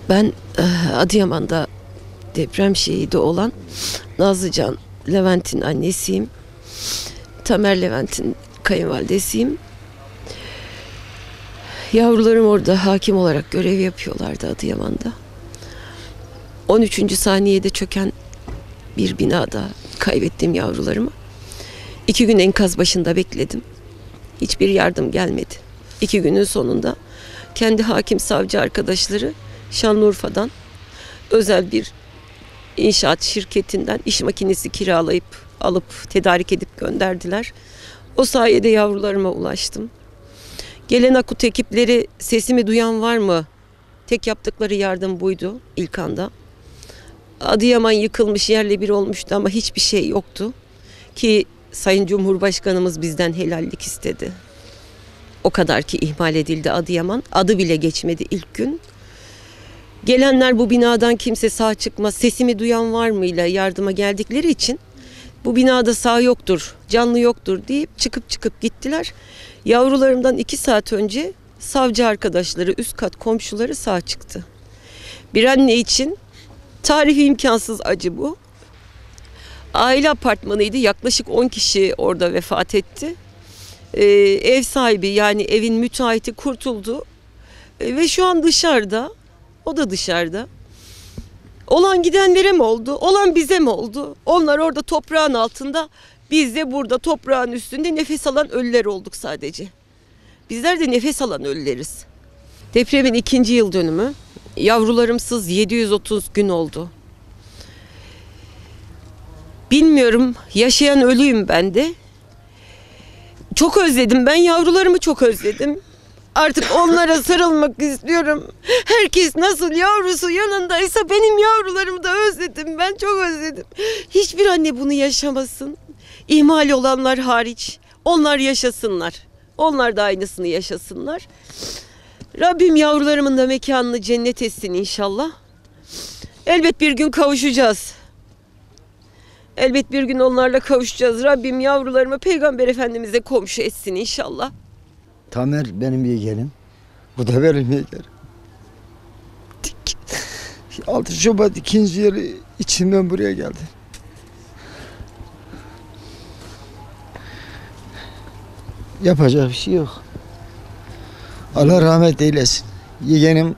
Ben Adıyaman'da deprem şehidi olan Nazlıcan Levent'in annesiyim. Tamer Levent'in kayınvalidesiyim. Yavrularım orada hakim olarak görev yapıyorlardı Adıyaman'da. 13. saniyede çöken bir binada kaybettim yavrularımı. 2 gün enkaz başında bekledim. Hiçbir yardım gelmedi. 2 günün sonunda kendi hakim savcı arkadaşları Şanlıurfa'dan özel bir inşaat şirketinden iş makinesi kiralayıp alıp tedarik edip gönderdiler. O sayede yavrularıma ulaştım. Gelen akut ekipleri sesimi duyan var mı? Tek yaptıkları yardım buydu ilk anda. Adıyaman yıkılmış yerle bir olmuştu ama hiçbir şey yoktu. Ki Sayın Cumhurbaşkanımız bizden helallik istedi. O kadar ki ihmal edildi Adıyaman. Adı bile geçmedi ilk gün. Gelenler bu binadan kimse sağ çıkmaz, sesimi duyan var mı ile yardıma geldikleri için bu binada sağ yoktur, canlı yoktur deyip çıkıp gittiler. Yavrularımdan 2 saat önce savcı arkadaşları, üst kat komşuları sağ çıktı. Bir anne için tarifi imkansız acı bu. Aile apartmanıydı, yaklaşık 10 kişi orada vefat etti. Ev sahibi yani evin müteahhiti kurtuldu ve şu an dışarıda. O da dışarıda. Olan gidenlere mi oldu? Olan bize mi oldu? Onlar orada toprağın altında, biz de burada toprağın üstünde nefes alan ölüler olduk sadece. Bizler de nefes alan ölüleriz. Depremin 2. yıl dönümü. Yavrularımsız 730 gün oldu. Bilmiyorum, yaşayan ölüyüm ben de. Çok özledim, ben yavrularımı çok özledim. Artık onlara sarılmak istiyorum. Herkes nasıl yavrusu yanındaysa benim yavrularımı da özledim. Ben çok özledim. Hiçbir anne bunu yaşamasın. İhmal olanlar hariç. Onlar yaşasınlar. Onlar da aynısını yaşasınlar. Rabbim yavrularımın da mekanını cennet etsin inşallah. Elbet bir gün kavuşacağız. Elbet bir gün onlarla kavuşacağız. Rabbim yavrularımı Peygamber Efendimiz'e komşu etsin inşallah. Tamer benim yeğenim. Bu da benim yeğenim. 6 Şubat 2. yılı içimden buraya geldi. Yapacak bir şey yok. Allah rahmet eylesin. Yeğenim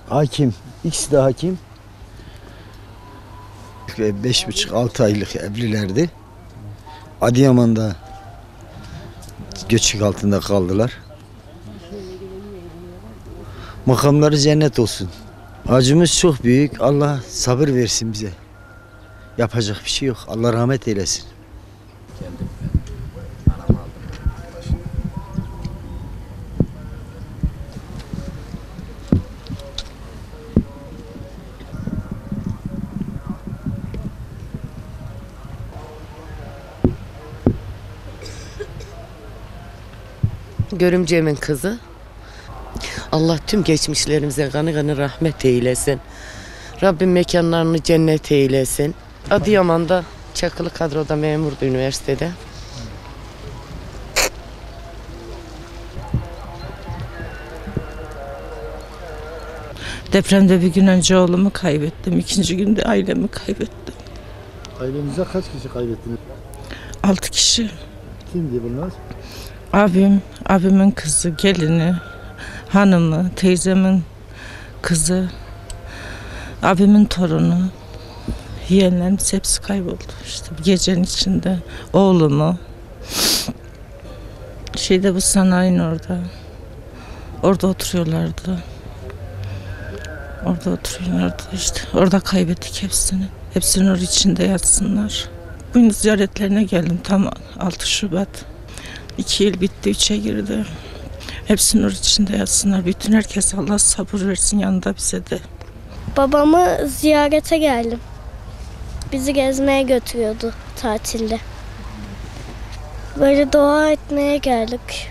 hakim. İkisi de hakim. 5,5-6 aylık evlilerdi. Adıyaman'da göçük altında kaldılar. Makamları cennet olsun. Acımız çok büyük. Allah sabır versin bize. Yapacak bir şey yok. Allah rahmet eylesin. Görümcemin kızı. Allah tüm geçmişlerimize kanı kanı rahmet eylesin. Rabbim mekanlarını cennet eylesin. Adıyaman'da çakılı kadroda memurdu üniversitede. Depremde bir gün önce oğlumu kaybettim. 2. günde ailemi kaybettim. Ailenizde kaç kişi kaybettiniz? 6 kişi. Kimdi bunlar? Abim, abimin kızı, gelini, hanımı, teyzemin kızı, abimin torunu, yeğenlerimiz hepsi kayboldu. İşte bu gecenin içinde oğlumu, bu sanayinin orada oturuyorlardı. Orada oturuyorlardı işte. Orada kaybettik hepsini. Hepsi nur içinde yatsınlar. Bugün ziyaretlerine geldim tam 6 Şubat. 2 yıl bitti, 3'e girdi. Hepsi nur içinde yatsınlar. Bütün herkes Allah sabır versin yanında bize de. Babamı ziyarete geldim. Bizi gezmeye götürüyordu tatilde. Böyle dua etmeye geldik.